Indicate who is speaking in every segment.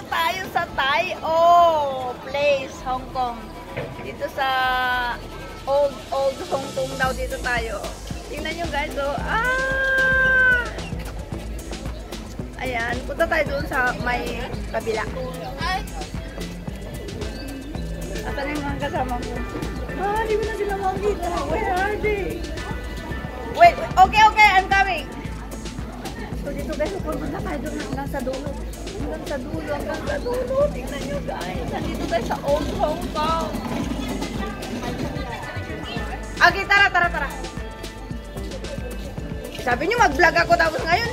Speaker 1: tayo sa Tai-O Place, Hong Kong. Dito sa old Hong Kong daw dito tayo. Tingnan nyo guys, oh. Ayan, punta tayo doon sa may kabila. Asan yung mga kasama ko? Di mo na sila makita. Where are they? Wait, okay, I'm coming. So dito guys, pupunta tayo doon hanggang sa dulo. Hanggang sa dulo. Tingnan nyo guys. Nandito tayo sa old Hong Kong. Okay, tara. Sabi nyo mag-vlog ako tapos ngayon.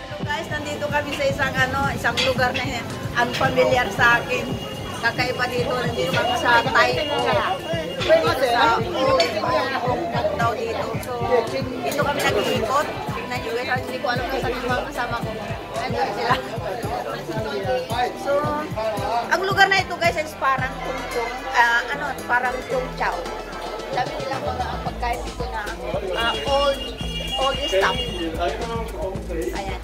Speaker 1: Hello guys, nandito kami sa isang lugar na unfamiliar sa akin. Kakaiba dito, nandito kami sa Tai-O. Sa Hong Kong daw dito. So, dito kami nag-iikot. Tingnan nyo guys, hindi ko alam kung saan yung mga kasama ko. Nandun sila. So, ang lugar na ito guys is parang parang Chung Chow. Sabi nila mga pagkain dito na old stuff. Ayan.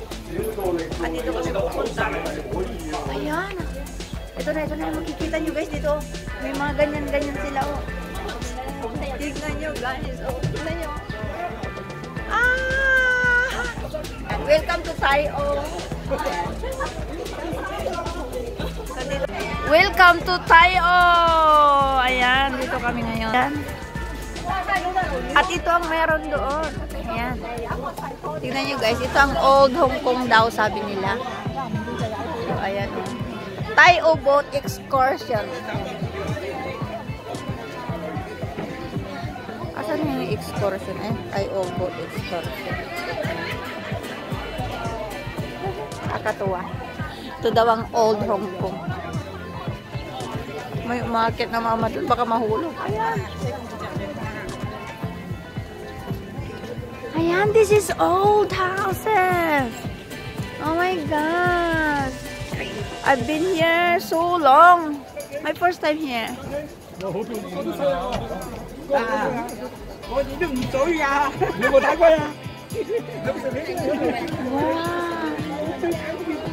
Speaker 1: At dito kami pupunta. Ayan. Ito na makikita nyo guys dito. May mga ganyan sila oh. Tignan nyo guys. Oh, tignan nyo. Welcome to Tai-O. Welcome to Tai-O. Ayan, dito kami ngayon. Ayan. At ito ang meron doon. Ayan. Tignan nyo guys, ito ang old Hong Kong daw sabi nila. So, ayan o. Tai-O boat excursion. Asan yung excursion eh? Tai-O boat excursion. Nakakatuwa. Ito daw ang old Hong Kong. May market na mama doon, baka mahulog. Ayan, this is old houses. Oh my God. I've been here so long. My first time here. Wow.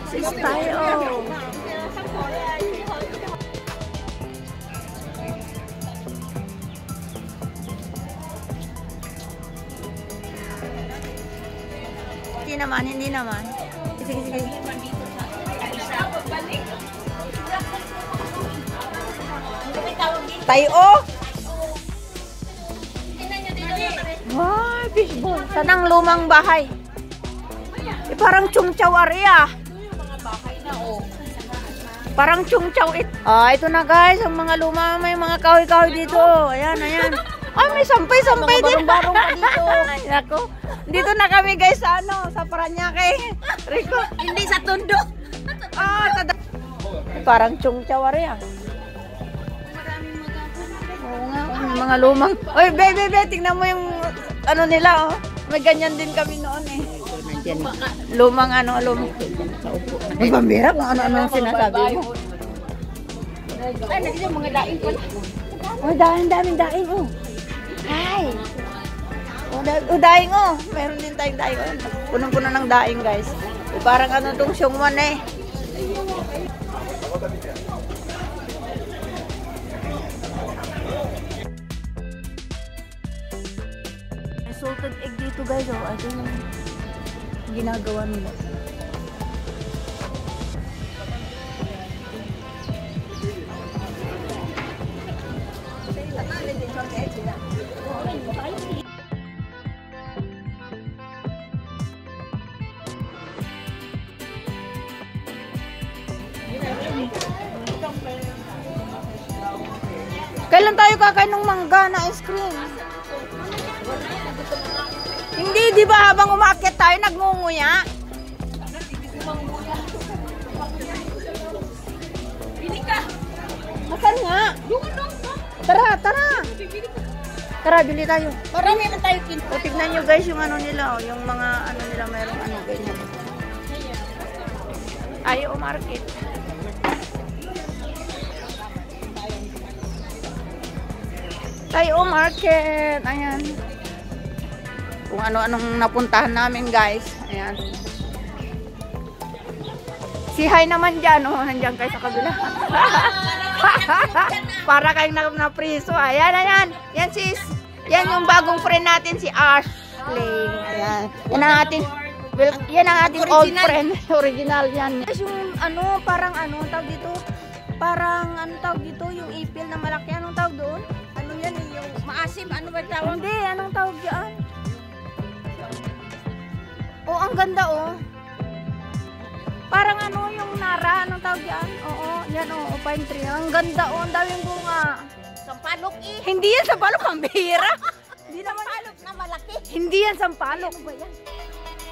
Speaker 1: This is Tai-O. Hindi naman. Sige. Tai-O? Wow, fishball. Saan ang lumang bahay? Parang Chung Chow area. Parang Chung Chow ito na guys, ang mga luma, may mga kahoy-kahoy dito. Ayan. Ay, may sampay-sampay din. Barong pa dito. Ay, ako. Dito na kami guys sa sa Paranaque. Rico. Hindi sa Tondo. Parang Chung Chow area. Oo nga, mga lumang. Oy, bebe, tingnan mo yung nila oh. May ganyan din kami noon eh. Lumang lumang. Ay, pambira kung ano ang sinasabi mo. Ay, nandito mga daing pala. Oh, daming daing oh. Ay. Oh, daing oh. Meron din tayong daing oh. Punong-puno ng daing guys. Parang tong Siongwan eh. May salted egg dito guys oh. Ito yung ginagawa nila. Kailan tayo kakain ng mangga na ice cream? Hindi, di ba habang umakyat tayo nagmunguya? Bili ka! Masan nga? Tara! Tara, bili tayo. Marami naman tayo kinto. O, tignan nyo guys yung nila, yung mga nila, mayroong ganyan. Ayaw market. Tai-O market. Ayan. Kung ano-anong napuntahan namin guys. Ayan. Si Hay naman dyan. Oh, nandiyan kayo sa kabila. Para kayong napriso. Ayan, ayan. Yan sis. Yan yung bagong friend natin, si Ashley. Ayan. Yan ang ating, well, yan ang ating old friend. Original yan. Yung ano, parang ano, tawag dito. Parang ano tawag dito, yung ipil na malaki. Anong tawag doon?
Speaker 2: Ano yan yung maasim? Ano ba tawag?
Speaker 1: Hindi, anong tawag dyan? Oh, ang ganda oh. Parang ano yung nara, anong tawag yan? Oo, yan oh, pine tree. Ang ganda oh, ang daming bunga.
Speaker 2: Sampalok eh.
Speaker 1: Hindi yan sampalok, ang bihira. Hindi naman
Speaker 2: Sampalok na malaki.
Speaker 1: Hindi yan sampalok. Ano ba yan?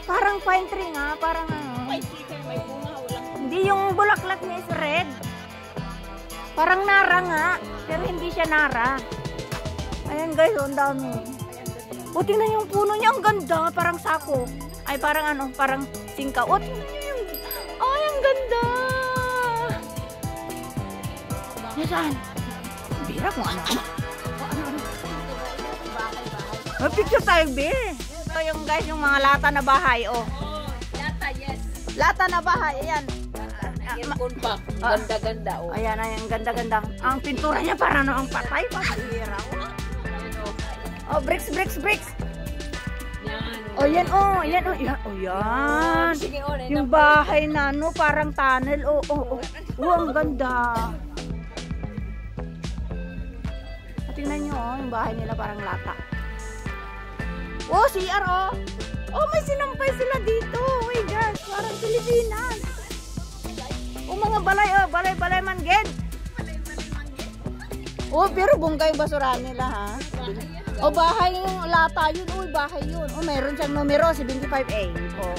Speaker 1: Parang pine tree nga, parang ano.
Speaker 2: May chicken, may bunga, walang.
Speaker 1: Hindi yung bulaklak niya is red. Parang nara nga, pero hindi siya nara. Ayan guys, oh, ang dami. O, tingnan yung puno niya, ang ganda, parang sako. Ay, parang ano, parang singkaw. O, tingnan niyo yung... Ay, ang ganda! Nasaan? Bira kung ano. May picture tayo, be. Ito yung guys, yung mga lata na bahay, oh.
Speaker 2: Yata, yes.
Speaker 1: Lata na bahay, ayan.
Speaker 2: Yung compact. Ganda-ganda, oh.
Speaker 1: Ayan, ayan, ganda-ganda. Ang pintura niya parang ano, ang patay, patira. Oh, bricks, bricks, bricks.
Speaker 2: Yan.
Speaker 1: Oh, yan, oh, yan, oh, yan, oh, yan.
Speaker 2: Sige, oh,
Speaker 1: Yung bahay na, no, parang tunnel, oh, oh, oh. Oh, ang ganda. Tingnan nyo, oh, yung bahay nila parang lata. Oh, CR, oh. Oh, may sinampay sila dito. Oh my gosh, parang Pilipinas. Oh, mga balay, oh, balay mangged. Oh, pero bungkay basurahan nila, ha? Oh, bahay yung lata yun. Uy, bahay yun. Oh, meron siyang numero, 75A. Oh.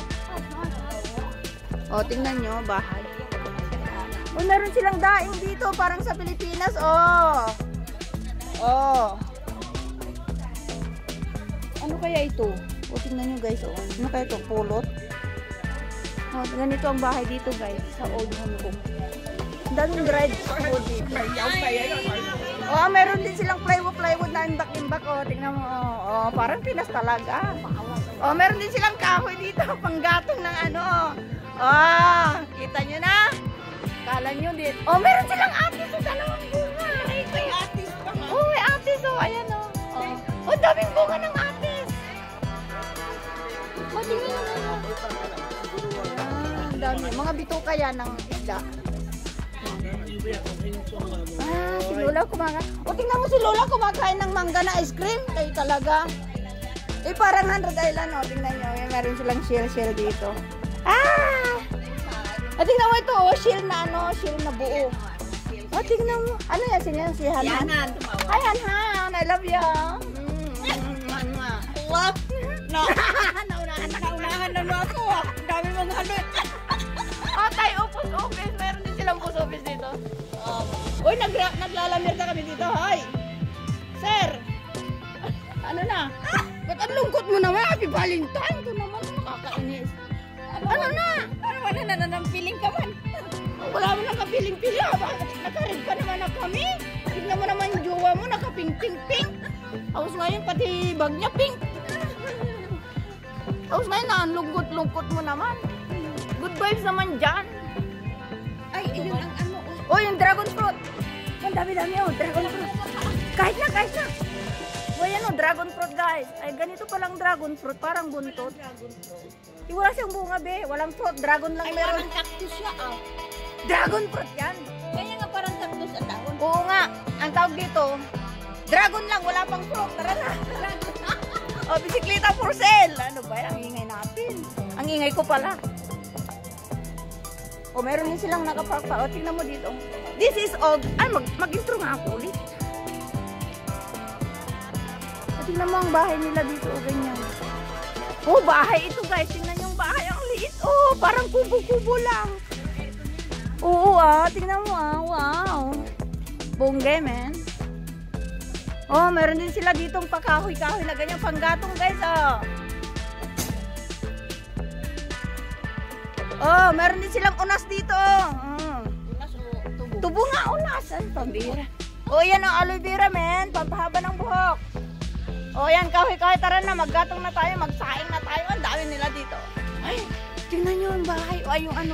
Speaker 1: Oh, tingnan nyo, bahay. Oh, meron silang daing dito, parang sa Pilipinas. Oh. Oh. Ano kaya ito? Oh, tingnan nyo guys. Oh. Ano kaya ito? Pulot? Oh, ganito ang bahay dito guys. Sa Old Hong Kong. Daming dried food dito. Oh, meron din silang plywood na imbak-imbak. Oh, tingnan mo. Oh, parang Pinas talaga. Oh, meron din silang kahoy dito. Panggatong ng ano. Oh, kita nyo na? Kala nyo din. Oh, meron silang atis. Oh, dalawang bunga.
Speaker 2: Ay, may atis pa nga.
Speaker 1: Oh, may atis. Oh, ayan oh. Oh, daming bunga ng atis. Oh, tingnan nyo na. Ang dami. Mga bituka yan ng isda. Ah, si Lola kumakain. O, tingnan mo si Lola kumakain ng mangga na ice cream. Kayo talaga. Eh, parang 100 Island. O, tingnan nyo. Meron silang shell dito. Ah! Tingnan mo ito. O, shell na ano. Shell na buo. O, tingnan mo. Ano yan? Sino yan? Si Hanan?
Speaker 2: Yanan, tumawag.
Speaker 1: Hi, Han. I love you.
Speaker 2: Love? No. Naunahan na ako. Ang dami mong ano.
Speaker 1: Oh, tayo. Post office. Meron din silang post office dito. Uy, naglalamirta kami dito. Hoy! Sir! Ano na? Ba't ang lungkot mo naman? Happy Valentine! Ito naman, nakakainis. Ano na?
Speaker 2: Parang wala na ng feeling ka man.
Speaker 1: Wala mo nakapiling-pili. Nakarid pa naman na kami. Tignan mo naman yung jowa mo, nakapink-pink-pink. Tapos ngayon, pati bag niya pink. Tapos ngayon, ang lungkot-lungkot mo naman. Good vibes naman dyan.
Speaker 2: Ay, yun ang ano.
Speaker 1: Oh, yung dragon fruit. Ang dami-dami oh, dragon fruit. Kahit na. Oh, yan oh, dragon fruit guys. Ay, ganito palang dragon fruit. Parang buntot. Wala siyang bunga be. Walang fruit. Dragon lang
Speaker 2: Ay,
Speaker 1: meron.
Speaker 2: parang cactus siya ah.
Speaker 1: Dragon fruit yan.
Speaker 2: Kaya nga parang cactus ang dahon.
Speaker 1: Oo nga. Ang tawag dito, dragon lang. Wala pang fruit. Tara na. Oh, bisikleta for sale. Ano ba yan? Ang ingay natin. Ang ingay ko pala. O, meron din silang nakapark pa. O, tingnan mo dito. This is all. Ay, mag-intro nga ako ulit. O, tingnan mo ang bahay nila dito. O, ganyan. O, bahay ito guys. Tingnan yung bahay. Ang liit. O, parang kubo-kubo lang. Oo, tingnan mo Wow. Bongge, man. O, meron din sila ditong pakahoy-kahoy na ganyan. Panggatong guys, Oh, meron din silang unas dito.
Speaker 2: Unas o tubo.
Speaker 1: Tubo nga unas. Ay, pambira. Oh, yan ang aloe vera, men. Pampahaba ng buhok. Oh, yan. Kahoy-kahoy. Tara na. Maggatong na tayo. Magsaing na tayo. Ang dami nila dito. Ay, tingnan nyo yung bahay. O, ay, yung ano,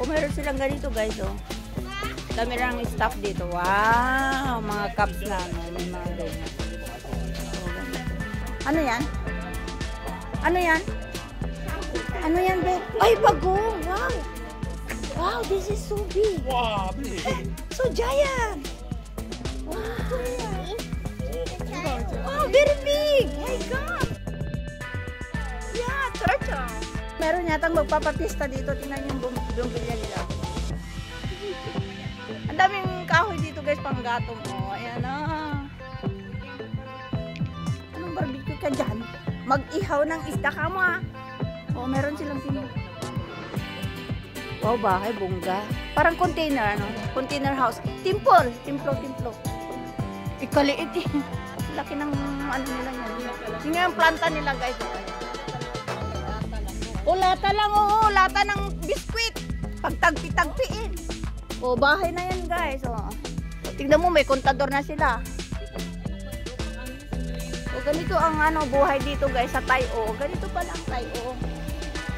Speaker 1: Oh, meron silang ganito guys, oh. Dami lang staff dito. Wow, mga cups na, no? May mga ganyan. Oh, ganito. Ano yan? Ano yan? Ano yan, babe? Ay, bagong! Wow! Wow, this is so big!
Speaker 3: Wow, big.
Speaker 1: So giant! Wow! Wow, very big! My God! Yeah, chacha! Meron yatang magpapapista dito. Tingnan yung bumbilya nila. Ang daming kahoy dito guys, pang gatong. Oh, ayan na. Anong barbecue ka dyan? Mag-ihaw ng isda ka mo ah. Oh, meron silang sino. Wow, bahay, bongga. Parang container, ano? Container house. Timplo. Ikaliit eh. Laki ng ano nila yan. Yung nga yung planta nila guys. O, lata lang, oo. Lata ng biskwit. Pagtagpi-tagpiin. O, bahay na yan guys. O. Tignan mo, may kontador na sila. O, ganito ang ano, buhay dito guys sa Tayo. Ganito pala ang Tayo.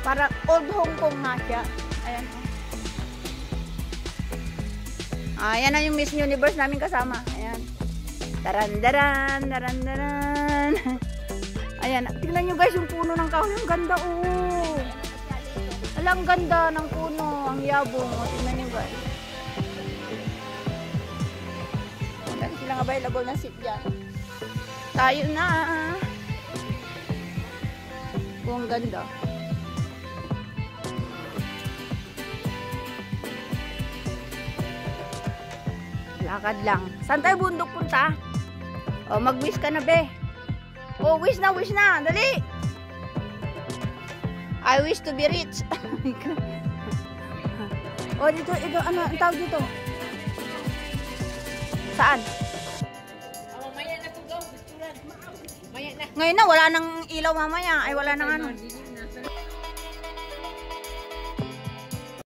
Speaker 1: Para old Hong Kong na siya. Ayan. Ayan na yung Miss Universe namin kasama. Ayan. Daran-daran. Ayan. Tignan nyo guys yung puno ng kahoy. Ang ganda oh. Alang ganda ng puno. Ang yabong. O, tignan nyo guys. Meron silang available na seat dyan. Tayo na. Oh, ang ganda. Lakad lang. Saan tayo bundok punta? O, mag-wish ka na, be. O, wish na. Dali. I wish to be rich. O, dito, ano, ang tawag dito? Saan? Ngayon na, wala nang ilaw mamaya. Ay, wala nang ano.